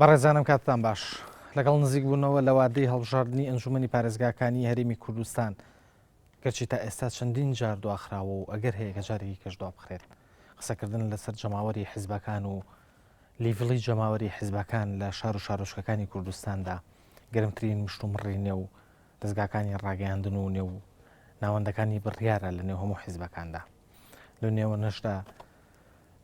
بەڕێزانم کاتتان باش لەگەڵ نزیک بوونەوە لە وادەی هەڵبژاردننی ئەنجومەنی پارێزگاکانی هەرێمی کوردستان گەرچی تا ئێستا چەندین جار دواخراوە و ئەگەر هەیە کە جارێکی کەش دوا بخرێت قسەکردن لەسەر جەماوەری حیزبەکان و لیڤڵی جەماوەری حیزبەکان لە شار و شارۆچکەکانی کوردستاندا گەرمترین مشتومڕی نێو دەستگاکانی ڕاگەیاندن و نێو ناوەندەکانی بڕیارە لە نێو هەموو حیزبەکاندا لە نێوە نەشدا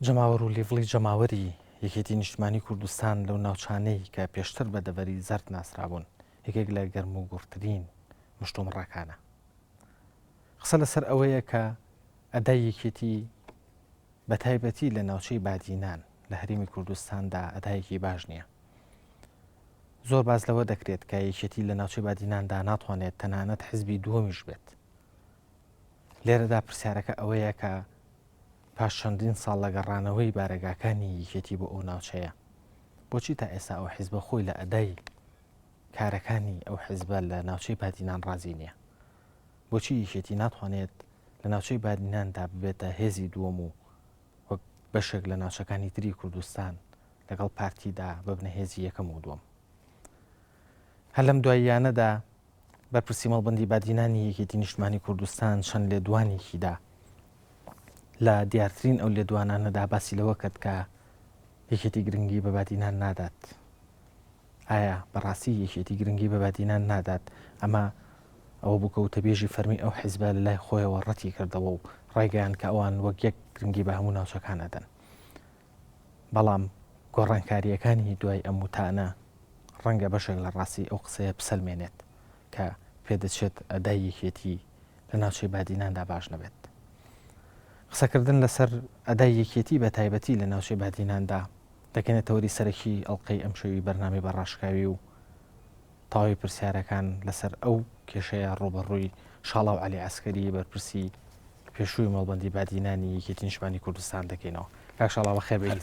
جەماوەر و لیڤڵی جەماوەری یەکێتی نیشتمانی کوردستان لەو ناوچانەی کە پێشتر بە دەبەری زەرد ناسرابوون یەکێک لە گەرم و گوڕترین مشتومڕەکانە. قسە لەسەر ئەوەیە کە ئەدای یەکێتی بە تایبەتی لە ناوچەی بادینان لە هەرێمی کوردستاندا ئەدایەکی باش نییە. زۆر باز لەوە دەکرێت کە یەکێتی لە ناوچەی بادیناندا ناتوانێت تەنانەت حیزبی دووەمیش بێت. لێرەدا پرسیارەکە ئەوەیە کە پاش چەندین ساڵ لە گەڕانەوەی بارەگاکانی یەکێتی بۆ ئەو ناوچەیە بۆچی تا ئێستا ئەو حیزبە خۆی لە ئەدای کارەکانی ئەو حیزبە لە ناوچەی بادینان ڕازی نییە؟ بۆچی یەکێتی ناتوانێت لە ناوچەی بادیناندا ببێتە هێزی دووەم و وەک بەشێک لە ناوچەکانی تری کوردستان لەگەڵ پارتیدا ببنە هێزی یەکەم و دووەم؟ هەر لەم دواییانەدا بەرپرسی مەڵبەندی بادینانی یەکێتی نیشتمانی کوردستان چەند لێدوانێکیدا لە دیارترین ئەو لێدوانانەدا باسی لەوە کرد کە یەکێتی گرنگی بە بادینان نادات. ئایا بەڕاستی یەکێتی گرنگی بە بادینان نادات؟ ئەمە ئەوە بووکەوتە بێژی فەرمی ئەو حیزبە لە لای خۆیەوە ڕەتی کردەوە و ڕایگەیان کە ئەوان وەک یەک گرنگی بە هەموو ناوچەکان ئەدەن. بەڵام گۆڕانکاریەکانی دوای ئەم وتانە ڕەنگە بەشێک لە ڕاستی ئەو قسەیە بسەلمێنێت کە پێدەچێت ئەدای یەکێتی لە ناوچەی بادیناندا باش نەبێت. قسەکردن لەسەر ئەدای یەکێتی بە تایبەتی لە ناوچەی بادیناندا دەکەنێتە وەری سەرەکی ئەڵقەی ئەم شەوی بەرنامەی بەڕاشکاوی و تاوی پرسیارەکان لەسەر ئەو کێشەیە ڕۆبەڕووی شاڵاو عەلی عەسکەری بەرپرسی پێشووی مەڵبەندی بادینانی یەکێتی نیشتمانی کوردستان دەکەینەوە. کاک شاڵاو بەخێر بێیت.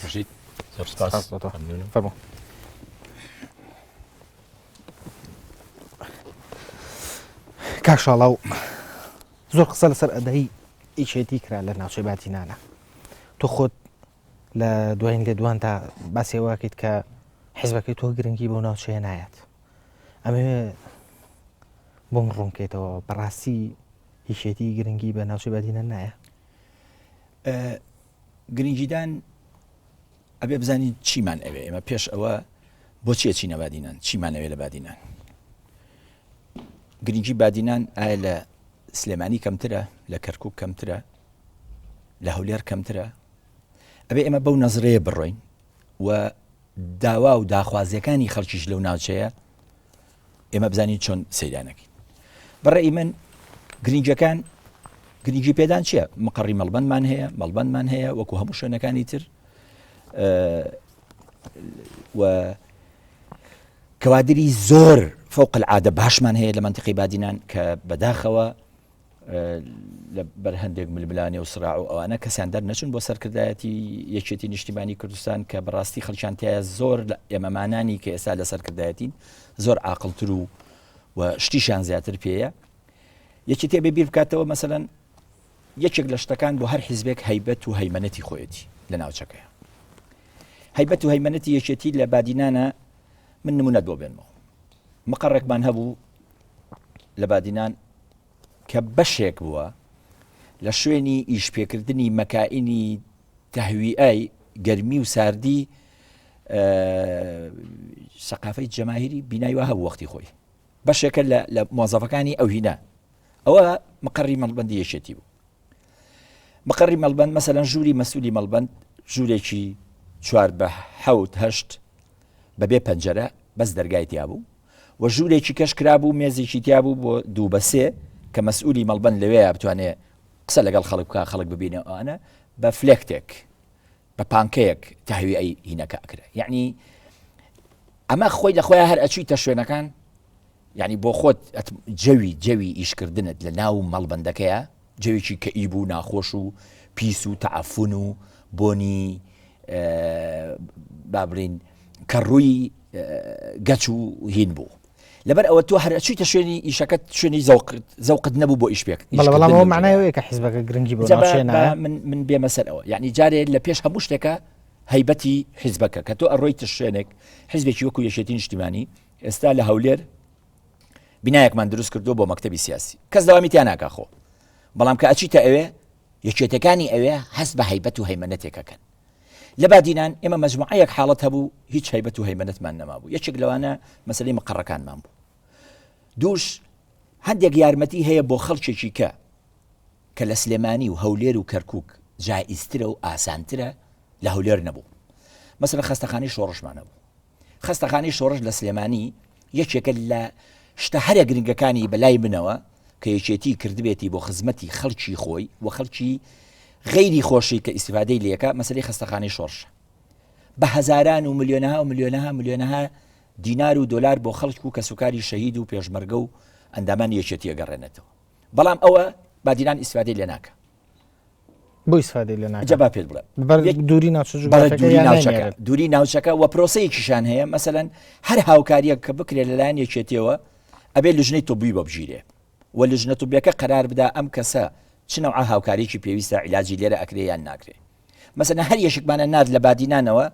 فەرموو. کاک شاڵاو زۆر قسە لەسەر ئەدای ئیشێتی کرا لە ناوچەی بادینانە. تۆ خۆت لە دوایین لێدواندا باسی ئەوەکەیت کە حیزبەکەی تۆ گرنگی بۆ ناوچەیە نایەت. ئەمەوێ بۆم ڕوونکەیتەوە بەڕاستی هیچێتی گرنگی بە ناوچەی بادینان نایە؟ گرنگیدان ئەبێ بزانین چیمان ئەوێ. ئێمە پێش ئەوە بۆچیە چینە بادینان، چیمان ئەوێ لە بادینان؟ گرنگی بادینان ئایا لە سلێمانی کەمترە، لە کەرکووک کەمترە، لە هەولێر کەمترە؟ ئەبێ ئێمە بەو نەزرەیە بڕۆین و داوا و داخوازیەکانی خەڵکیش لەو ناوچەیە ئێمە بزانین چۆن سەیرانەکەین. بەڕێی من گرنگەکان گرنگی پێدان چییە؟ مقڕی مەڵبەندمان هەیە، مەڵبەندمان هەیە وەکو هەموو شوێنەکانی تر، و کەوادری زۆر فوق العادە باشمان هەیە لە منتیقی بادینان کە بەداخەوە لە بەر هەندێک ململانێ و سراع و ئەوانە کەسیان دەرنەچون بۆ سەرکردایەتی یەکێتی نیشتیمانی کوردستان کە بەڕاستی خەڵکیان تایە زۆر لە ئێمەمانانی کە ئێستا لە سەرکردایەتین زۆر عاقڵتر و شتیشان زیاتر پێیە. یەکێتی بێ بیر بکاتەوە مەسەلەن یەکێک لە شتەکان بۆ هەر حیزبێک هەیبەت و هەیمەنەتی خۆیەتی لە ناوچەکەیە. هەیبەت و هەیمەنەتی یەکێتی لە بادینانە من نمونە بۆ بێنمەوە. مقڕێکمان هەبوو لە بادینان کە بەشێک بووە لە شوێنی ئیشپێکردنی مەکائینی تەهویئای گەرمی و ساردی سەقافەی جەماهیری بینایی وە هەبوو وەختی خۆی، بەشێکە لە مۆزەفەکانی ئەو هینە. ئەوە مقڕی مەڵبەندی یەکێتی بوو. مقڕی مەڵبەند مەسەلەن ژووری مەسئولی مەڵبەند ژوورێکی 4x8 بەبێ پەنجەرە بەس دەرگای تیا بوو و ژوورێکی کەش کرابوو مێزێکی تیا بوو بۆ 2x3 کە مەسئولی مەڵبەند لەوەیە بتوانێت قسە لەگەڵ خەڵک بکە، خەڵک ببینێ ئەوانە بە فلێکتێک بە پانکەیەک تەهویئەی هینەکە ئەکرێ. یعنی ئەمە خۆی لەخۆیان هەر ئەچوویتە شوێنەکان، یعنی بۆ خۆت جەوی ئیشکردنت لە ناو مەڵبەندەکەیە جەوێکی کەئیب و ناخۆش و پیس و تەعەفون و بۆنی بابرین کەڕووی گەچ و هین بوو. لەبەر ئەوە تۆ هەر ئەچوویتە شوێنی ئیشەکەت شوێنی زەوقت نەبوو بۆ ئیشپێک. بەڵام معناوەیە کە حیزبەکە گرنگی بۆ ناوچەیە نایە. من بێمە سەر ئەوە، یعنی جارێ لە پێش هەموو شتێکە هەیبەتی حیزبەکە کە تۆ ئەڕۆیتە شوێنێک حیزبێکی وەکو یەکێتی نیشتیمانی ئێستا لە هەولێر بینایەکمان دروست کردو بۆ مەکتەبی سیاسی کەس داوامی تیان ناکا خۆ بەڵام کە ئەچیتە ئەوێ یەکێتەکانی ئەوێ هەست بە هەیبەت و هەیمەنەتێکەکەن لە بادینان ئێمە مەجموعەیەک حاڵەت هەبوو هیچ هەیبەت و هەیمەنەتمان نەمابوو یەکێک لەوانە مەسەلەی مەقەڕەکانمان بوو دووش هەندێک یارمەتی هەیە بۆ خەڵکێکی کە لە سلێمانی و هەولێر و کەرکووک جائیزترە و ئاسانترە لە هەولێر نەبوو مەسەلەن خەستەخانەی شۆڕشمان نەبوو خەستەخانەی شۆڕش لە سلێمانی یەکێکە لە شتە هەرە گرنگەکانی بەلای بنەوە کە یەکێتی کردبێتی بۆ خزمەتی خەڵکی خۆی و خەڵکی غەیری خۆشی کە ئیسیفادەی لێکە مەسەلەی خەستەخانەی شۆڕش بە هەزاران و ملیۆنەها دینار و دۆلار بۆ خەڵک و کە سوکاری شەهید و پێشمەرگە و ئەندامان یەکێتی ئەگەڕێنێتەوە بەڵام ئەوە بادینان ئیسیفادەی لێ ناکە بۆ ئیسفادەی لێ ناکە جەبا پێت بڵێ دووری ناوچەکە و پرۆسەیەکیشان هەیە مەسەلەن هەر هاوکاریە کە بکرێت لەلایەن یەکێتیەوە ئەبێ لژنەی تۆبووی بۆ بژیرێ و لژنە تۆبیەکە قەرار بدا ئەم کەسە چ نەوع هاوکاریی پێویستە عیلاجی لێرە ئەکرێ یان ناکرێ مەسەلەن هەر یەشێکمانە ناد لە بادینانەوە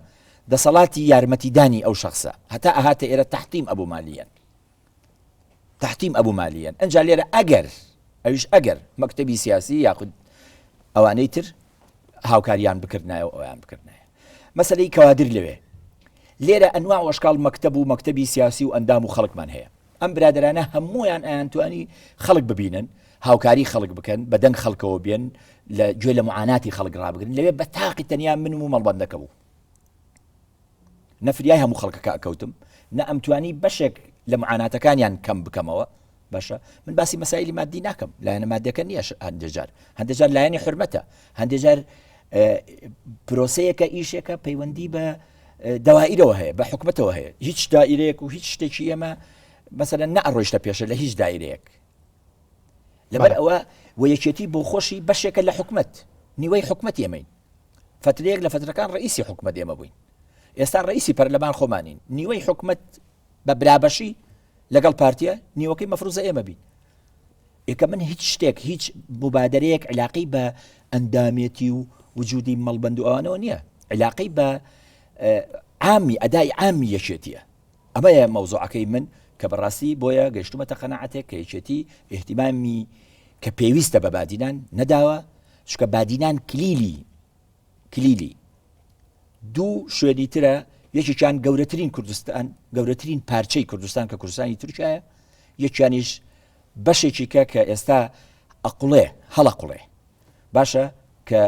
دەسەڵاتی یارمەتیدانی ئەو شخصە هەتا ئەهاتە ئێرە تەحتیم ئەبوو مالیەن ئەنجا لێرە ئەگەر مەکتەبی سیاسی یاخود ئەوانەی تر هاوکاریان بکردنایە و ئەویان بکردنایە مەسەلەی کەوادر لەوێ لێرە ئەنواع وەشکال مەکتەب و مەکتەبی سیاسی و ئەندام و خەڵکمان هەیە ئەم برادرانە هەمویان ئەیانتوانی خەڵک ببینن هاوکاری خەڵک بکەن بەدەنگ خەڵکەوە بێن لە گوێ لە معاناتی خەڵک ڕابگرن لەوێ بە تاقی تەنیا من و مەڵبەندەکە بوو نەفریای هەموو خەڵکەکە ئەکەوتم نە ئەمتوانی بەشێک لە معاناتەکانیان کەم بکەمەوە باشە من باسی مەسایلی مادی ناکەم لایەنە مادیەکە نییە هەندێجار لایەنی حرمەتە هەندێجار پرۆسەیەکە ئیشێکە پەیوەندی بە دەوائیرەوە هەیە بە حکومەتەوە هەیە هیچ دائیرەیەک و هیچ شتێکی ئێمە مەسەلەن نەڕۆیشتە پێشە لە هیچ دائیرەیەک لەبەر ئەوە وەیەکێتی بۆ خۆشی بەشێکە لە حکومەت نیوەی حکومەت ئێمەین فترەیەک لە فترەکان ڕئیسی حکومەت ئێمە بووین ئێستا ڕئیسی پەرلەمان خۆمانین نیوەی حکومەت بە برابەشی لەگەڵ پارتیە نیوەکەی مەفروزە ئێمە بین ئێکە من هیچ شتێک هیچ مبادرەیەک علاقەی بە ئەندامێتی و وجودی مەڵبەند و ئەوانەوە نییە علاقەی بە عامی ئەدای عامی یەکێتیە ئەمەیە مەوزوعەکەی من کە بەڕاستی بۆیە گەیشتومەتە قەناعەتێک کە یەکێتی ئیحتیمامی کە پێویستە بە بادینان نەداوە چونکە بادینان کلیلی دوو شوێنی ترە یەکێکیان گەورەترین پارچەی کوردستان کە کوردستانی تورکایە یەکیانیش بەشێکی کە ئێستا هەڵەقوڵێ باشە کە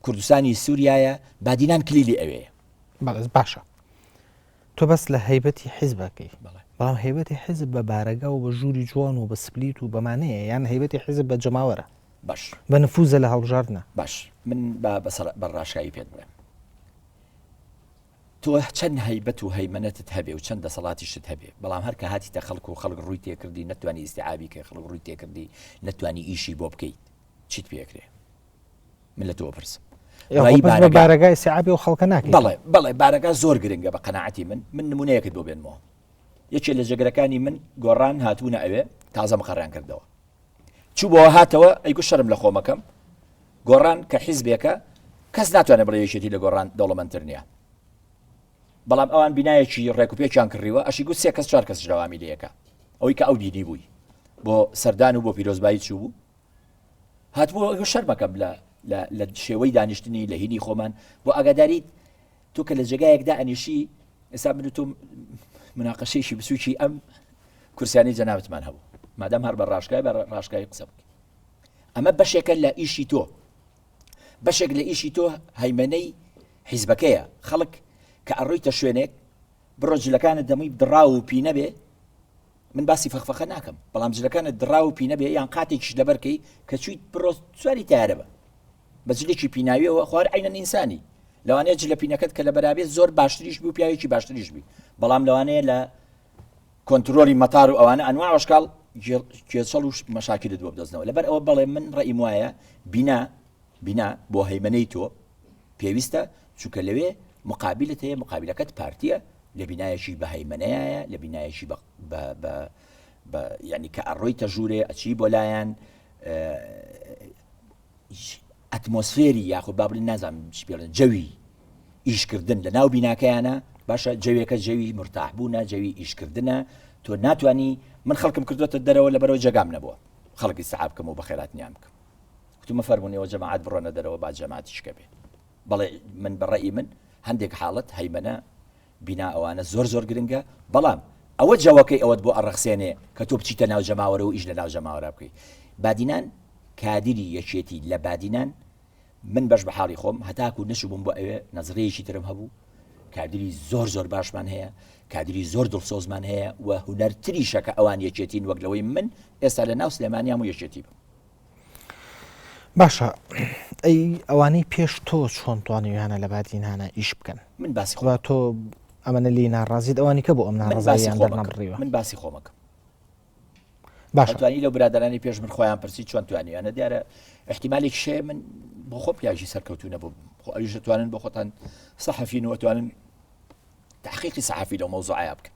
کوردستانی سووریایە بادینان کلیلی ئەوەیە باشە تۆ بەس لە هەیبەتی حیزبەکەی بەڵام هەیبەتی حیزب بە بارەگا و بە ژووری جوان و بە سپلیت و بەمانەیە یان هەیبەتی حیزب بە جەماوەرە باش بە نفوزە لە هەڵبژاردنە باش من بەڕاشایی پێت بڵێم تۆ چەند هەیبەت و هەیمەنەتت هەبێ و چەند دەسەڵاتیشت هەبێ بەڵام هەر کە هاتیتە خەڵک و خەڵک ڕووی تێکردی نەتوانی ئیستیعابی کە خەڵک ڕووی تێکردی نەتوانی ئیشی بۆ بکەیت چیت پێکرێ من لە تۆ پرسم بارەگای ئیستیعابی و خەڵکە ناکەی بەڵێ بارەگا زۆر گرنگە بە قەناعەتی من نمونەیەکت بۆ بێنمەوە یەکێ لە جێگرەکانی من گۆڕان هاتوونە ئەوێ تازە مەقەڕیان کردەوە چوو بۆ هاتەوە ئەیگو شەرم لە خۆمەکەم گۆڕان کە حیزبێکە کەس ناتوانێت بڵێ یەکێتی لە گۆڕان دەوڵەمەندتر نییە بەڵام ئەوان بینایەکی ڕێکوپێکیان کڕیوە ئەشی گوت 3 کەس 4 کەس ژەوامی لەیەکە ئەوەی کە ئەو دینی بووی بۆ سەردان و بۆ پیرۆزبایی چوو بوو هاتبوو شەرمەکەم لە شێوەی دانیشتنی لە هینی خۆمان بۆ ئاگاداریت تۆ کە لە جێگایەکدا ئەنیشی ئێستا من تۆ مناقەشەیەکی بسووکی ئەم کورسیانی جەنابەتمان هەبوو مادام هەر بە ڕاشکای قسە بکە ئەمە بەشێکە لە ئیشی تۆ بەشێک لە ئیشی تۆ هەیمەنەی حیزبەکەیە خەڵک کە ئەڕۆیتە شوێنێک بڕۆ جلەکانت دەمووی دڕا و پینە بێ من باسی فەخفەخە ناکەم بەڵام جلەکانت دڕا و پینە بێ یان قاتێکیش لەبەرکەی کە چوویت بڕۆ سواری تیارە بە بە جلێکی پیناویەوە خوار عینەن ئینسانی لەوانەیە جلە پینەکەت کە لە بەرابێت زۆر باشتریش بوو پیاوێکی باشتریش بی بەڵام لەوانەیە لە کۆنترۆلی مەتار و ئەوانە ئەنواع وەشکاڵ کێچەڵ و مەشاکلت بۆ بدەستنەوە لەبەر ئەوە بەڵێ من ڕئیم وایە بینا بۆ هەیمەنەی تۆ پێویستە چونکە لەوێ مقابلت هەیە مقابلەکەت پارتیە لە بینایەکی بە هەیمەنەیە لە بینایەکی یعنی کە ئەڕۆیتە ژوورێ ئەچی بۆ لایەن ئەتمۆسفێری یاخود با بڵین نازانم چی پێڵێن جەوی ئیشکردن لە ناو بیناکەیانە باشە جەوێکە جەوی مرتاحبوونە جەوی ئیشکردنە تۆ ناتوانانی من خەڵکم کردوتە دەرەوە لە بەرەوە جەگام نەبووە خەڵکی سەحاب بکەم و بە خێراتنیان بکەم وتمە فەرمونەوە جەماعەت بڕۆنە دەرەوە با جەماعەتیشکە بێ بەڵێ من بەڕێی من هەندێک حاڵەت هەیمەنە بینا ئەوانە زۆر زۆر گرنگە بەڵام ئەوە جەوەکەی ئەوەت بۆ ئەڕەخسێنێ کە تۆ بچیتە ناو جەماوەرە و ئیش لە ناو جەماوەرە بکەی بادینان کادری یەکێتی لە بادینان من بەش بە حاڵی خۆم هەتاکو نەچوو بووم بۆ ئەوێ نەزرەیەکی ترم هەبوو کادری زۆر زۆر باشمان هەیە کادری زۆر دڵسۆزمان هەیە و هونەرتریشە کە ئەوان یەکێتین وەک لەوەی من ئێستا لە ناو سلێمانیام و یەکێتی بم باشە ئەی ئەوانەی پێش تۆ چۆن توانیویانە لە بادینانە ئیش بکەن من باسی خوا تۆ ئەمەە لی ناڕازیت ئەوانی کە بۆ ئەم ناڕازاییان دەرنەبڕیوە من باسی خۆمەکەم باشە توانی لەو برادرانی پێش من خۆیان پرسی چۆن توانیوانە دیارە احتیمالێک شێ من بۆ خۆ پیاژی سەرکەوتو نەبوو خۆ ئەویش دەتوانن بۆ خۆتان سەحەفین و توانن تحقیقی سەحەفی لەو مەوزوعە بکەن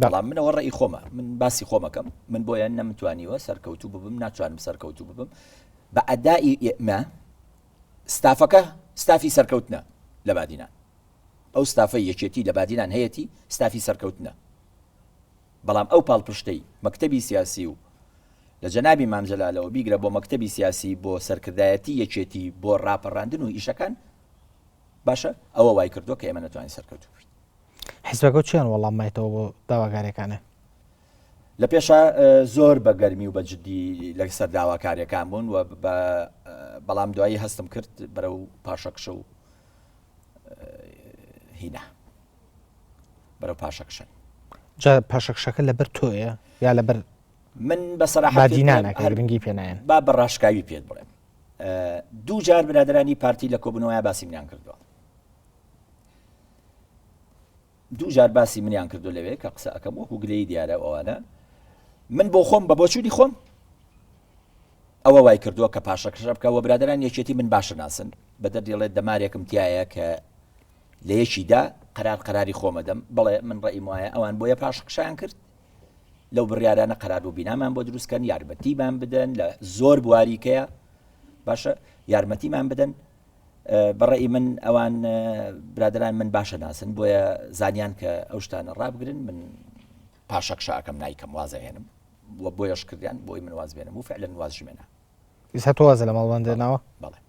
بەڵام منەوە ڕێی خۆمە من باسی خۆمەکەم من بۆیان نەمتوانیوە سەرکەوتو ببم ناتوانم سەرکەوتو ببم بە ئەدای ئێمە ستافەکە ستافی سەرکەوتنە لە بادینان ئەو ستافەی یەکێتی لە بادینان هەیەی ستافی سەرکەوتنە بەڵام ئەو پاڵپشتەی مەکتەبی سیاسی و لە جەنابی مامجەلالەوە بیگرە بۆ مەکتەبی سیاسی بۆ سەرکردایەتی یەکێتی بۆ ڕاپەڕاندن و ئیشەکان باشە ئەوە وای کردو کە ئێمە نەتوانین سەرکەوتو بین حیزبەکە چیان وەڵام مایتەوە بۆ داواکارەکانە لە پێشە زۆر بە گەرمی و بە جددی لەسەر داواکاریەکان بوون و بەڵام دوایی هەستم کرد بەرەو پاشەکشە و هینە بەرەو پاشەکشن جا پاشەکشەکە لەبەر تۆیە یا لەبەر من بە سەراحەت بادینانەکە گرنگی پێنایەن با بە ڕاشکاوی پێت بڵێم دوو جار برادرانی پارتی لە کۆبوونەوەی باسی منیان کردووە دوو جار باسی منیان کردو لەوێ کە قسە ئەەکەم وەکو گلەی دیارە ئەوانە من بۆ خۆم بە بۆچووی خۆم ئەوە وای کردووە کە پاشەکشە بکەوە برادران یەکێتی من باشە ناسن بە دەردێڵێت دەمارێکم تایە کە لە یەکیدا قەراری خۆمەدەم بڵێ من ڕێیم وایە ئەوان بۆیە پاشەکشیان کرد لەو بڕیارانە قەرار و بینامان بۆ دروستکەن یارمەتیمان بدەن لە زۆر بواریکەیە باشە یارمەتیمان بدەن بەڕێی من ئەوان برادران من باشە ناسن بۆیە زانیان کە ئەو شتانە ڕابگرن من پاشەکشە ئەەکەم نایکەم وازەهێنم وە بۆیەش کردیان بۆی من واز بێنم و فعلەن واز ژمێنە ئیسا تۆ وازە لە ماڵوان دێناوە بەڵێ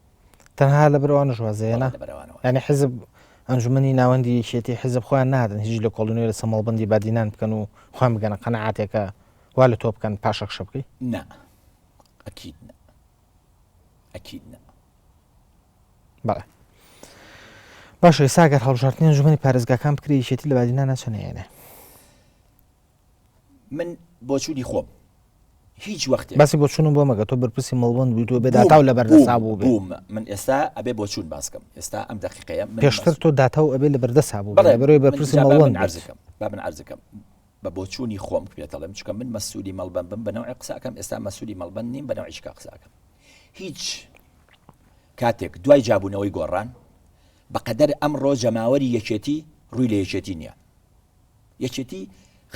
تەنها لە بەرەوانش وازەیەنە ینی حزب ئەنجومنی ناوەندی یەکێتی حزب خۆیان نادن هیچ لە کۆڵنیۆ لە سەمەڵبندی بادینان بکەن و خۆیان بگەنە قەنەعاتێکە وا لە تۆ بکەن پاشەکشە بکەی نا ئەکید نا ئەکید نا بەڵێ باشە ئێساگەر هەڵبژاردننی ئەنجومەنی پارێزگاکان بکری یەکێتی لە بادینانە چەنەیەنێ من بۆچووی خۆم هیچ وەختێ باسی بۆ چوونم بۆ مەگە تۆ بەرپرسی مەڵبند بووی تۆ بێداتاو لە بەردەسا بوو بووم من ئێستا ئەبێ بۆ چوون باسکەم ئێستا ئەم دقیقەیە پێشتر تۆ داتا و ئەبێ لە بەردەسا بوو بەڕێ بەرپرسی مەڵبند عرزەکەم با من عرزەکەم بە بۆچوونی خۆم پێتەڵم چکە من مەسئولی مەڵبند بم بەنەوەی قساکەم ئێستا مەسئولی مەڵبند نیم بەنەوەی چکا قساکەم هیچ کاتێک دوای جابوونەوەی گۆڕان بەقەدەر ئەمڕۆ جەماوەری یەکێتی ڕووی لە یەکێتی نییە یەکێتی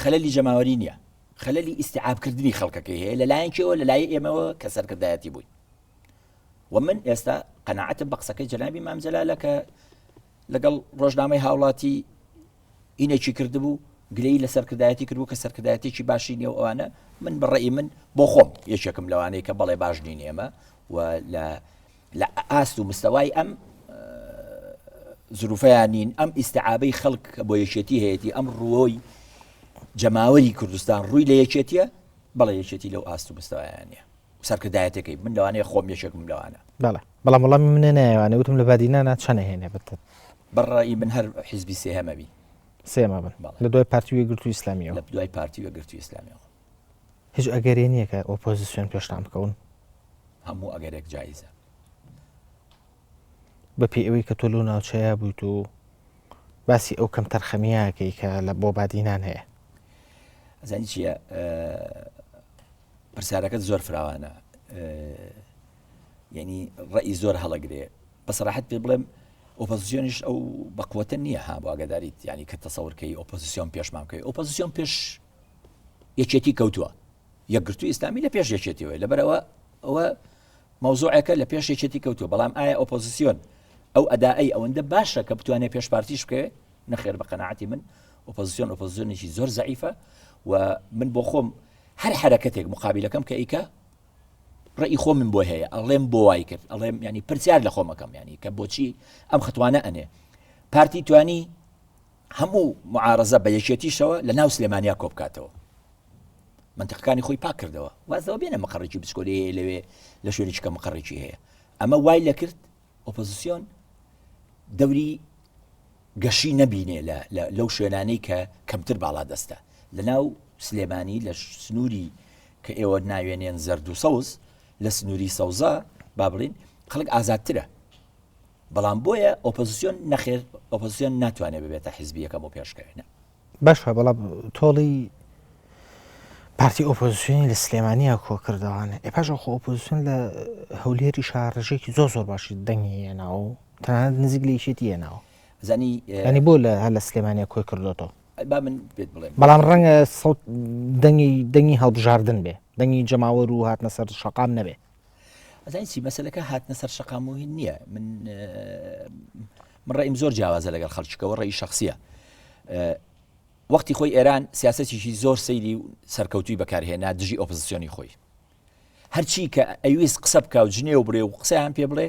خەلەلی جەماوەری نییە خەلەلی ئیستیعابکردنی خەڵکەکەی هەیە لەلایەنکەوە لەلایە ئێمەوە کە سەرکردایەتی بووی و من ئێستا قەناعەتم بە قسەکەی جەنابی مامجەلالە کە لەگەڵ ڕۆژنامەی هاوڵاتی ئینێکی کردبوو گلەی لە سەرکردایەتی کردبوو کە سەرکردایەتێکی باشی نیە و ئەوانە من بەڕێی من بۆ خۆم یەکێکم لەوانەیە کە بەڵێ باش نین ئێمە و لە ئاست و مستەوای ئەم زروفەیانین ئەم ئیستیعابەی خەڵک بۆ یەکێتی هەیەی ئەم ڕۆی جەماوەری کوردستان ڕووی لە یەکێتیە بەڵێ یەکێتی لەو ئاست و مستەوایانە سەرکردایەتەکەی من لەوانەیە خۆم یەکێکم لەوانە بەڵێ بەڵام وەڵامی منە نایوانێ وتم لە بادینانە چەنە هێنێ بتت بەڕێی من هەر حیزبی سێهەمەبی سێمە بن لە دوای پارتی وەگرتووی ئیسلامیەوە لە دوای پارتی وەگرتووی ئیسلامیەوە هیچ ئەگەرێ نییە کە ئۆپۆزیسیۆن پێشتان بکەون هەموو ئەگەرێک جایزە بە پێی ئەوەی کە تۆ لەو ناوچەیە بوویت و باسی ئەو کەم تەرخەمیاکەی کە لە بۆ بادینان هەیە ئەزانی چییە پرسیارەکەت زۆر فراوانە یعنی ڕێی زۆر هەڵەگرێ بەسەراحەت پێ بڵێم ئۆپۆزیسیۆنیش ئەو بەقوەتە نییە ها بۆ ئاگاداریت ینی کە تەسەورکەی ئۆپۆزیسیۆن پێشمان بکەی ئۆپۆزیسیۆن پێش یەکێتی کەوتووە یەکگرتووی ئیسلامی لە پێش یەکێتیەوە لەبەرەوە ئەوە مەوزوعەکە لە پێش یەکێتی کەوتووە بەڵام ئایا ئۆپۆزیسیۆن ئەو ئەدائەی ئەوەندە باشە کە بتوانێت پێش پارتیش بکەوێت نەخێر بە قەناعەتی من ئۆپۆزیسیۆنێکی زۆر زەعیفە و من بۆ خۆم هەر حرەکەتێک مقابلەکەم کە ئیکە ڕێی خۆ من بۆ هەیە ئەڵێم بۆ وای کرد ئەڵێم ینی پرسیار لە خۆمەکەم ینی کە بۆچی ئەم خەتوانە ئەنێ پارتی توانی هەموو معارەزە بە یەکێتیشەوە لە ناو سلێمانیا کۆ بکاتەوە منتیقەکانی خۆی پاک کردەوە وازەوە بێنە مەقڕێکی بچکۆلی لەوێ لە شوێنی چکە مەقڕێکی هەیە ئەمە وای لە کرد ئۆپۆزیسیۆن دەوری گەشی نەبینێ لەو شوێنانەی کە کەمتر باڵا دەستە لە ناو سلێمانی لە سنووری کە ئێوە ناوێنێن زەرد و سەوز لە سنووری سەوزە با بڵین خەڵک ئازادترە بەڵام بۆیە ئۆپۆزیسیۆن نەخێر ئۆپۆزیسیۆن ناتوانێت ببێتە حیزبیەکەم بۆ پێشکەوێنە باشە بەڵام تۆڵی پارتی ئۆپۆزیسیۆنی لە سلێمانیا کۆ کردەوانە پاشە خۆ ئۆپۆزیسیۆن لە هەولێری شارڕژێکی زۆر باشی دەنگی هێناوە تەنانەت نزیک لە یەکێتی هێناوە زانی ینی بۆ لە سلێمانیا کۆی کردوەوە با من بێت بڵێم بەڵام ڕەنگە دەنگی هەڵبژاردن بێ دەنگی جەماوەر و هاتنە سەر شەقام نەبێ ئەزانی چی مەسەلەکە هاتنە سەر شەقاموهی نییە من ڕێیم زۆر جیاوازە لەگەڵ خەڵکیەوە ڕێی شخصیە وەختی خۆی ئێران سیاسەتێکی زۆر سەیری سەرکەوتوی بەکارهێنا دژی ئۆپۆزیسیۆنی خۆی هەرچی کە ئەویست قسە بکە و جنێ و بڕێ و قسەیان پێ بڵێ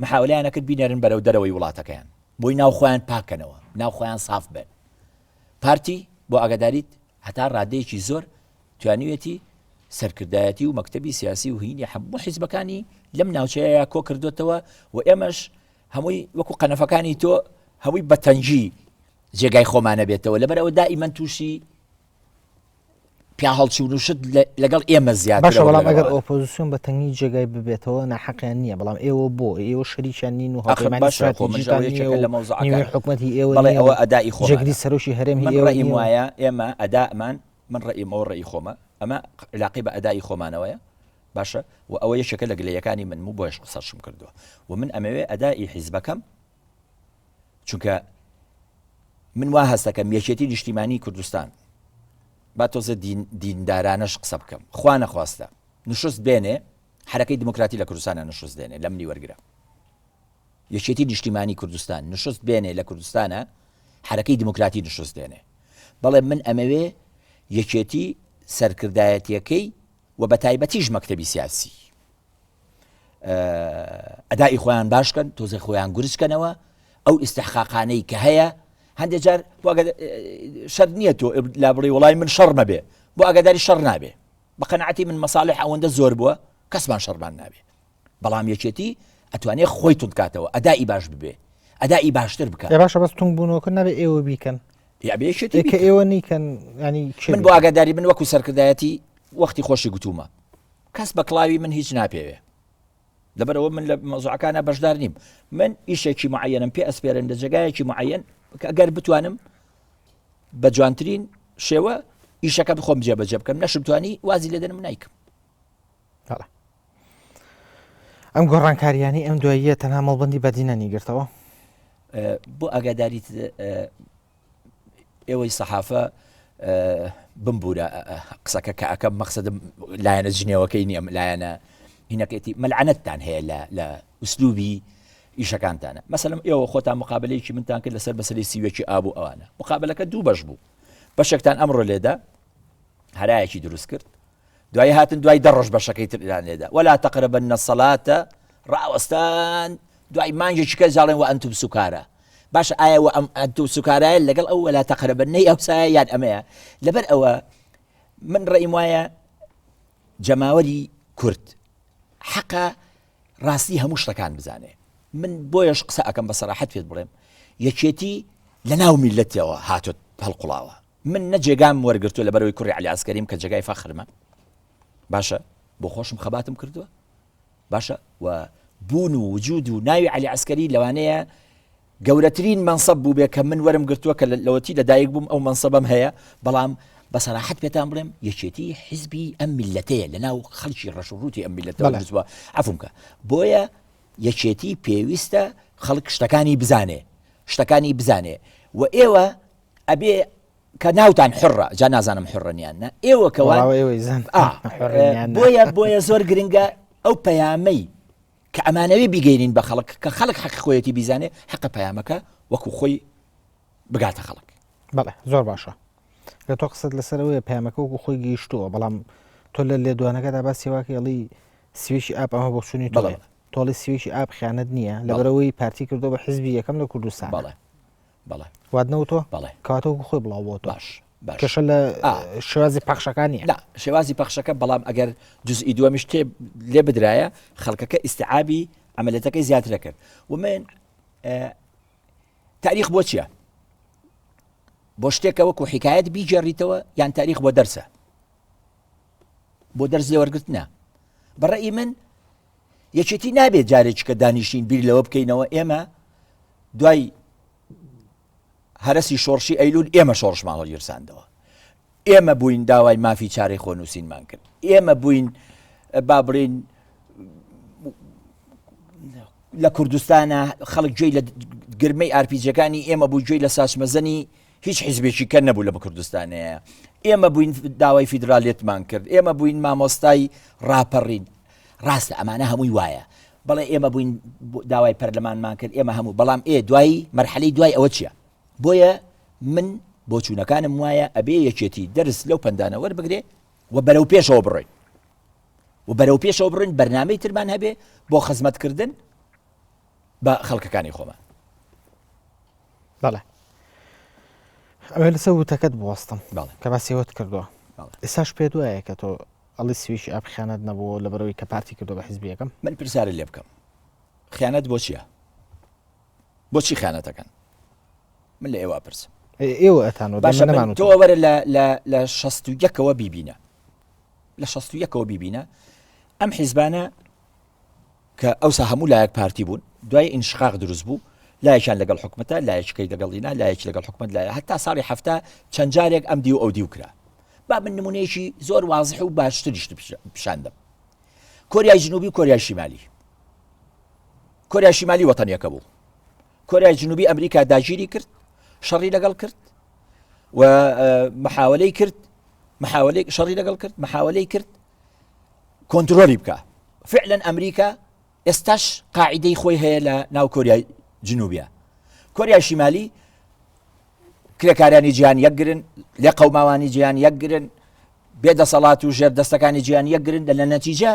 محاولەیانە کرد بینێرن بەرەو دەرەوەی وڵاتەکەیان بۆی ناوخۆیان پاکەنەوە ناوخۆیان ساف بێن پارتی بۆ ئاگاداریت هەتا ڕادەیەکی زۆر توانیوێتی سەرکردایەتی و مەکتەبی سیاسی و هینی هەموو حیزبەکانی لەم ناوچەیە کۆ کردوتەوە و ئێمەش هەمووی وەکو قەنەفەکانی تۆ هەمووی بەتەنجی جێگای خۆمانە بێتەوە لەبەرەوە دائیمەن تووشی پیا هەڵچوونوشت لەگەڵ ئێمە زیاتر باشە بەڵام ئەگەر ئۆپۆزیسیۆن بە تەنگی جێگای ببێتەوە ناحەقیان نییە بەڵام ئێوە بۆ ئێوە شەریکیان نین و حکومەتی ئێوە ئەوە ئەدای خۆ جێگری سەرۆشی هەرێمی ڕێیم وایە ئێمە ئەدامان من ڕێیمەوە ڕێی خۆمە ئەمە علاقی بە ئەدای خۆمانەوەیە باشە و ئەوە یەکێکە لە گلەیەکانی من بۆش قسەشم کردووە و من ئەمەوێ ئەدای حیزبەکەم چونکە من وا هەستەکەم یەکێتی نیشتیمانی کوردستان با تۆزە دیندارانەش قسە بکەم خوا نەخواستە نشست بێنێ حرەکەی دموکراتی لە کوردستانە نشست دێنێ لە منی وەرگرە یەکێتی نیشتیمانی کوردستان نشست بێنێ لە کوردستانە حرەکەی دموکراتی نشست دێنێ بەڵێ من ئەمەوێ یەکێتی سەرکردایەتیەکەی و بە تایبەتیش مەکتەبی سیاسی ئەدای خۆیان باشکەن تۆزە خۆیان گورجکەنەوە ئەو ئیستحقاقانەی کە هەیە هەندێک جار شەر نییە تۆ لا بڵێ وڵای من شەڕ نەبێ بۆ ئاگاداری شەڕ نابێ بە قەنەعەتی من مەساڵح ئەوەندە زۆر بووە کەسمان شەڕمان نابێ بەڵام یەکێتی ئەتوانێت خۆی تون کاتەوە ئەدای باش ببێ ئەدای باشتر بکە باشە بەس تونگ بوونەوەکە نابێ ئێوە بیکەن کە ئێوە نیکەن ینی من بۆ ئاگاداری من وەکو سەرکردایەتی وەختی خۆشی گوتومە کەس بە کڵاوی من هیچ ناپێوێ لەبەرەوە من لە مەوزوعەکانە بەشدار نیم من ئیشێکی معەنم پێ ئەسپێرن لە جێگایەکی معەن ئەگەر بتوانم بە جوانترین شێوە ئیشەکە بخۆم جێبەجێ بکەم نەشم توانی وازی لێ دەنم نایکەم ئەم گۆڕانکاریانی ئەم دواییە تەنها مەڵبەندی بەدینە نیگرتەوە بۆ ئاگاداریت ئێوەی سەحافە بمبورە قسەکە کە ئەەکەم مەقسەدم لایەنە جنێوەکەی نییە لایەنە هینەکەیتی مەلعەنەتتان هەیە لە ئوسلوبی ئیشەکانتانە مەسەلەن ئێوە خۆتان مقابلەیەکی منتان کرد لەسەر بەسەری سیوێکی ئابوو ئەوانە مقابلەکە دوو بەش بوو بەشێکتان ئەمڕۆ لێدا هەرایەکی دروست کرد دوای هاتن دوای دەڕۆژ بەشەکەی تران لێدا وەلا تەقرەبەنە الصەلاتە ڕاوەستان دوای مانگێکی کە جاڵێن و ئەنتوم سوکارە باش ئایا ئەنتوم سوکارایە لەگەڵ ئەو وەلا تەقرەبەنەی ئەو سایە یان ئەمەیە لەبەر ئەوە من ڕێیم وایە جەماوەری کورد حەقە ڕاستی هەموو شتەکان بزانێ من بۆیەش قسە ئەەکەم بە سەراحەت پێت بڵێم یەکێتی لە ناو میلەتەوە هاتوت هەڵقوڵاوە من نەجێگام وەرگرتووە لەبەرەوەی کوڕی عەلی عەسکەریم کە جێگای فەخرمە باشە بۆ خۆشم خەباتم کردووە باشە و بوون و وجود و ناوی عەلی عەسکەری لەوانەیە گەورەترین منسەب بوو بێ کە من وەرم گرتووە کە لەوەتی لەدایک بووم ئەو منسەبم هەیە بەڵام بە سەراحەت پێتان بڵێم یەکێتی حیزبی ئەم میلەتەیە لەناو خەڵکی ڕەشوڕوتی ئەم میلەتەوە دروستبووە عەفوم کە بۆیە یەکێتی پێویستە خەڵک شتەکانی بزانێ و ئێوە ئەبێ کە ناوتان حڕە جا نازانم حڕەنیان نە ئێوە کەوان بۆیە زۆر گرنگە ئەو پەیامەی کە ئەمانەوێ بیگەینین بە خەڵک کە خەڵک حەقی خۆیەتی بیزانێ حەقە پەیامەکە وەکو خۆی بگاتە خەڵک. بەڵێ زۆر باشە لە تۆ قسەت لەسەرەوەی پەیامەکە وەکو خۆی گەیشتووە بەڵام تۆ لە لێدوانەکەدا باسی واکەڵی سوێشی ئاپ ئەمە بۆ چوونی تۆڵێ تۆڵی سوێشی ئاپ خیانەت نییە لەبەرەوەی پارتی کردو بە حزبی یەکەم لە کوردستان. بەڵێ وادنەوە تۆ بەڵێ کاتەوەکو خۆی بڵاو بۆ تۆ باش کەشە لە شێوازی پەخشەکانی لا شێوازی پەخشەکە بەڵام ئەگەر جزئی دووەمیش تێ لێ بدرایە خەڵکەکە ئیستیعابی عملەتەکەی زیاترە کرد و من تاریخ بۆ چییە؟ بۆ شتێکە وەکو حکایەت بیجێڕیتەوە یان تاریخ بۆ دەرسە بۆ دەرس لێوەرگرتنە. بەڕێی من یەکێتی نابێت جارێک کە دانیشتین بیر لەوە بکەینەوە ئێمە دوای هەرسی شۆڕشی ئەیلول ئێمە شۆڕشمان هەڵگیرساندەوە، ئێمە بووین داوای مافی چارەی خۆنووسینمان کرد، ئێمە بووین با بڕین لە کوردستانە خەڵک گوێی لە گرمەی ئارپیجەکانی ئێمە بوو گوێی لە ساچمەزەنی هیچ حیزبێکی کە نەبوو لە کوردستانەیە، ئێمە بووین داوای فیدراالێتمان کرد، ئێمە بووین مامۆستای ڕاپەڕین. ڕاستە ئەمانە هەمووی وایە، بەڵێ ئێمە بووین داوای پەرلەمانمان کرد، ئێمە هەموو بەڵام دوایی مەرحەلەی دوای ئەوە چییە؟ بۆیە من بۆ چوونەکانم وایە ئەبێ یەکێتی دەرس لەو پەندانە وەربگرێ و بەرەو پێشەوە بڕۆین و بەرەو پێشەوە بڕۆین بەرنامەی ترمان هەبێ بۆ خزمەتکردن بە خەڵکەکانی خۆمان. بەڵێ ئەوێ لەسەر وتەکەت بوەستم کە باسیەوەت کردووە ئێساش پێ دوایە کە تۆ ئەڵی سویشی ئاپ خیانەت نەبوو لە بەرەوەی کە پارتی کردو بە حیزبی یەکەم. من پرسیارە لێ بکەم خیانەت بۆ چییە؟ بۆچی خیانەتەکەن؟ من لە ئێوە پرسم. ئێوە ئەتانەوە باشە تۆ وەرە لە 61ەوە بیبینە لە 61ەوە بیبینە ئەم حیزبانە کە ئەوسا هەموو لایەک پارتی بوون دوای ئینشقاق دروست بوو لایەکیان لەگەڵ حکومەتە لایەکەی لەگەڵینا لایەکی لەگەڵ حکومەت لایە هەتا ساڵی هەفتە چەند جارێک ئەم دی و ئەو دیو کرا. با من نمونەیەکی زۆر وازح و باشتریش پیشاندەم. کۆریای جنوبی و کۆریای شیمالی. کۆریای شیمالی وەتەنیەکە بوو، کۆریای جنوبی ئەمریکا داگیری کرد، شەڕی لەگەڵ کرد و محاولەی کرد، شەڕی لەگەڵ کرد، محاولەی کرد کۆنتڕۆلی بکە. فعلا ئەمریکا ئێستاش قاعیدەی خۆی هەیە لە ناو کۆریای جنوبیە. کۆریای شیمالی کرێکاریانی جیهان یەکگرن، لێ قەوماوانی جیهان یەکگرن، بێدەسەڵات و ژێر دەستەکانی جیهان یەکگرن لە نەتیجە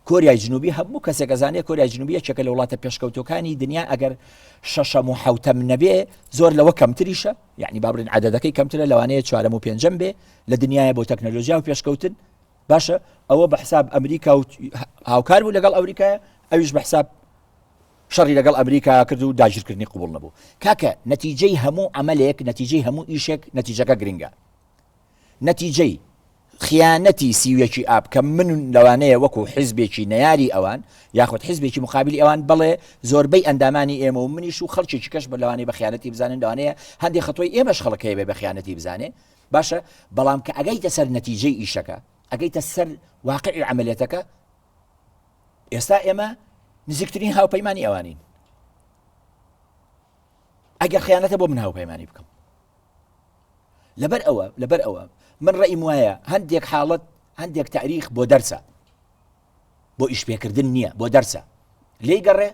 کۆریای جنوبی هەموو کەسێک ئەزانێت کۆریای جنوبی یەکێکە لە وڵاتە پێشکەوتەکانی دنیا ئەگەر 6 و 7 نەبێ زۆر لەوە کەمتریشە، یعنی با بڕین عەدەدەکەی کەمترە لەوانەیە 4 و 5 بێ لە دنیای بۆ تەکنۆلۆژیا و پێشکەوتن. باشە ئەوە بە حساب ئەمریکا و هاوکار بوو لەگەڵ ئەمریکایە، ئەویش بە حساب شەڕی لەگەڵ ئەمریکا کرد و داگیرکردنی قبول نەبوو. کاکە نەتیجەی هەموو عملێک نەتیجەی هەموو ئیشێک نەتیجەکە گرنگە. نەتیجەی خیانەتی سیوێکی ئاپ کە من لەوانەیە وەکو حیزبێکی نەیاری ئەوان یاخود حیزبێکی مقابلی ئەوان بڵێ زۆربەی ئەندامانی ئێمە و منیش و خەڵکێکی کەش بە لەوانەیە بە خیانەتی بزانن لەوانەیە هەندێک خەتۆی ئێمەش خەڵکەیە بێ بە خیانەتی بزانێ. باشە بەڵام کە ئەگەیتە سەر نەتیجەی ئیشەکە ئەگەیتە سەر واقعی عملێتەکە ئێستا ئێمە نزیکترین هاوپەیمانی ئەوانین. ئەگەر خیانەتە بۆ من هاوپەیمانی بکەم لەبەر ئەوە من ڕێیم وایە هەندێک حاڵەت هەندێک تاریخ بۆ دەرسە بۆ ئیشپێکردن نییە بۆ دەرسە لێی گەڕێ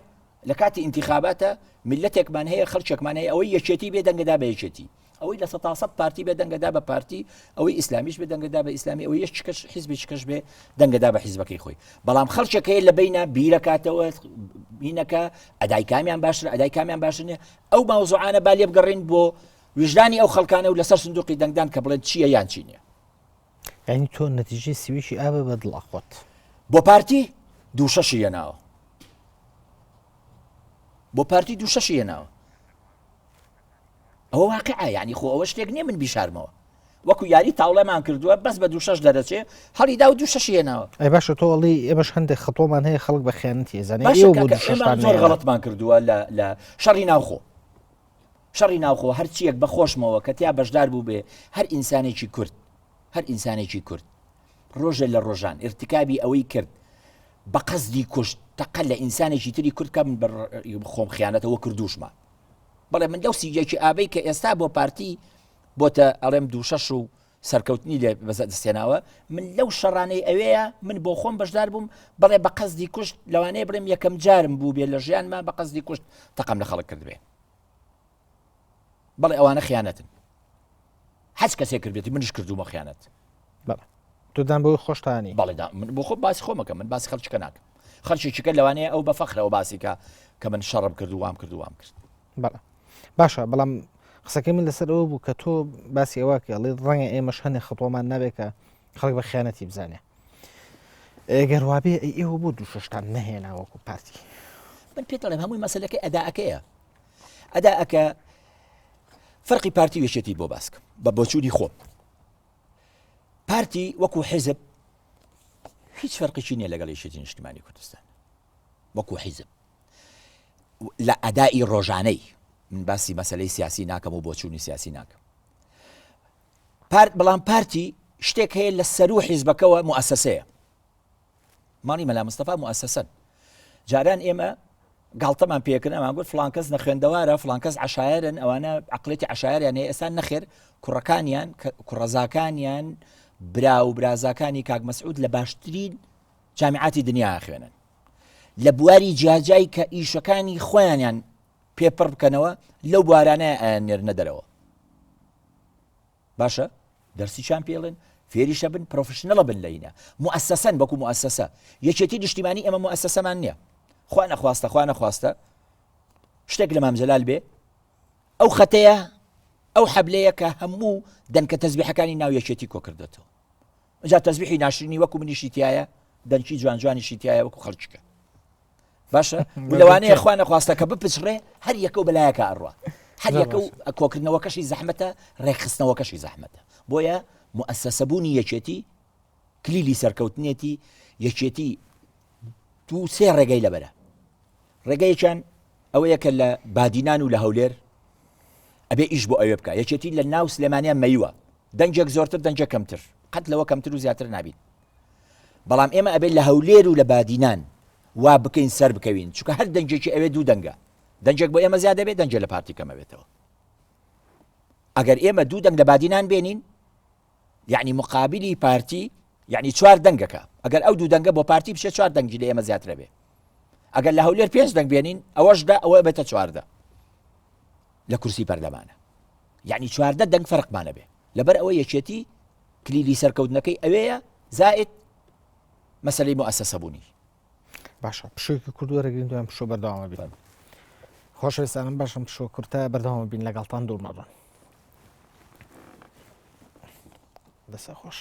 لە کاتی ئینتیخاباتە میلەتێکمان هەیە خەڵکێکمان هەیە ئەوەی یەکێتی بێ دەنگەدا بە یەکێتی ئەوەی لە 100 پارتی بێ دەنگەدا بە پارتی ئەوەی ئیسلامیش بێ دەنگەدا بە ئیسلامی ئەوەی یەکەش حیزبێکی کەش بێ دەنگەدا بە حیزبەکەی خۆی بەڵام خەڵکێک هەیە لە بینە بیرەکاتەوە هینەکە ئەدای کامیان باشتر ئەدای کامیان باشتر نیە ئەو ماوزوعانە با لێ بگەڕین بۆ وجدانی ئەو خەڵکانە و لەسەر سندوقی دەنگدان کە بڵێن چییە یان چی نییە. یعنی تۆ نەتیجەی سویشی ئابە بەدڵ ئەخۆت بۆ پارتی 2-6 یەناوە بۆ پارتی 2-6 یەناوە ئەوە واقعە یعنی خۆ ئەوە شتێک نییە من بیشارمەوە وەکو یاری تاوڵەمان کردووە بەس بە 2-6 دەرەچێ هەڵی دا و 2-6 یەناوە. ئەی باشە تۆڵی ئێمەش هەندێک خەتۆمان هەیە خەڵک بە خیانەتی زانێ زۆر غەڵەتمان کردووە لە شەڕی ناوخۆ شەڕی ناوخۆ هەرچیەک بەخۆشمەوە کە تیا بەشدار بوو بێ هەر ئینسانێکی کورد هەر ئینسانێکی کورد ڕۆژە لە ڕۆژان ارتکابی ئەوەی کرد بە قەزدی کوشت تەقەل لە ئینسانێکی تری کورد کە من خۆم خیانەتەوە کردوشمە بەڵێ من لەو سیجێکی ئابەی کە ئێستا بۆ پارتی بۆتە ئەڵێم 2-6 و سەرکەوتنی لێ بەزە دەستێناوە من لەو شەڕانەی ئەوەیە من بۆ خۆم بەشدار بووم بەڵێ بە قەزدی کوشت لەوانەیە بڵێم یەکەم جارم بوو بێ لە ژیانما بە قەزدی کوشت تەقەم لە خەڵک کردبێ بەڵێ ئەوانە خیانەتن هەچ کەسێک کردێتی منش کردومە خیانەت تودان بۆی خۆشتانی بەڵێدا من بۆ خۆ باسی خۆمەکە من باسی خەڵکیکە ناکەم خەڵکێکیکە لەوانەیە ئەو بە فەخرەوە باسیکە کە من شەڕم کرد و وام کرد بەڵێ باشە بەڵام قسەکەی من لەسەر ئەوە بوو کە تۆ باسی ئەوەکە ئەڵێ ڕەنگە ئێمەش هەنێ خەڵۆمان نابێت کە خەڵک بە خیانەتی بزانێ ئەگەر وابێ ئێوە بۆ دوو شەشتان نەهێناوەکو پارتی من پێ دەڵێم هەمووی مەسەلەکەی ئەداءەکەیە ئەداءەکە فەرقی پارتی وێشێتی بۆ باسکە بە بۆچوونی خۆم پارتی وەکو حیزب هیچ فەرقیشی نییە لەگەڵ یەکێتی نیشتیمانی کوردستان وەکو حیزب لە ئەدای ڕۆژانەی من باسی مەسەلەی سیاسی ناکەم و بۆچوونی سیاسی ناکەم بەڵام پارتی شتێک هەیە لە سەر و حیزبەکەوە موسسەیە ماڵی مەلا مستەفا موسسەن جاران ئێمە گاڵتەمان پێکردن ئەمان گوت فڵان کەس نەخوێندەوارە فڵان کەس عەشایەرن ئەوانە عەقڵێتی عەشایەریان هەیە ئێستا نەخێر کوڕەکانیان کوڕەزاکانیان برا و برازاکانی کاک مەسعود لە باشترین جامیعاتی دنیا خوێنن لە بواری جیاجای کە ئیشەکانی خۆیانیان پێپڕ بکەنەوە لەو بوارانە ئەنێرنە دەرەوە باشە دەرسیشان پێڵێن فێریشە بن پرۆفشنەڵە بن لەینە موسسەن بەکو موسسە یەکێتی نیشتیمانی ئێمە موسسەمان نییە خوا نەخواستە شتێک لە مام جەلال بێ ئەو خەتەیە ئەو حەبلەیە کە هەموو دەنکە تەزبیحەکانی ناو یەکێتی کۆ کردێتەوە جا تەزبیحی ناشرینی وەکو منیشی تایە دەنکی جوانجوانیشی تایە وەکو خەڵکیکە باشە لەوانەیە خوا نەخواستە کە بپچڕێ هەر یەکە و بەلایەکە ئەڕوا هەر یەکە و کۆکردنەوەکەشی زەحمەتە ڕێکخستنەوەکەشی زەحمەتە بۆیە موسسەبوونی یەکێتی کلیلی سەرکەوتنێتی یەکێتی تو سێ ڕێگەی لەبەرە ڕێگەیەکیان ئەوەیە کە لە بادینان و لە هەولێر ئەبێ ئیش بۆ ئەوێ بکە یەکێتی لە ناو سلێمانیان مەیوە دەنجێک زۆرتر دەنجە کەمتر قەت لەوە کەمتر و زیاتر نابین بەڵام ئێمە ئەبێت لە هەولێر و لە بادینان وا بکەین سەر بکەوین چونکە هەر دەنجێکی ئەوێ دوو دەنگە دەنجێک بۆ ئێمە زیاد دەبێت دەنجە لە پارتی کەمە بێتەوە ئەگەر ئێمە دوو دەنگ لە بادینان بێنین یعنی مقابلی پارتی یعنی چوار دەنگەکە ئەگەر ئەو دوو دەنگە بۆ پارتی بشێت چوار دەنگی لە ئێمە زیاترە بێ ئەگەر لە هەولێر پێنج دەنگ بێنین ئەوەشدا ئەوە بێتە چواردە لە کورسی پەرلەمانە یعنی چواردە دەنگ فەرقمانە بێ لەبەر ئەوە یەکێتی کلیلی سەرکەوتنەکەی ئەوەیە زائد مەسەلەی موسسە بوونی باشە پشوویکی کوردوە ڕێگرین دوایان پشۆ بەردەوامە بین خۆشەویستانم باشم پشۆ کورتە بەردەوامە بین لەگەڵتان دوور نەڕۆن دەسە خۆش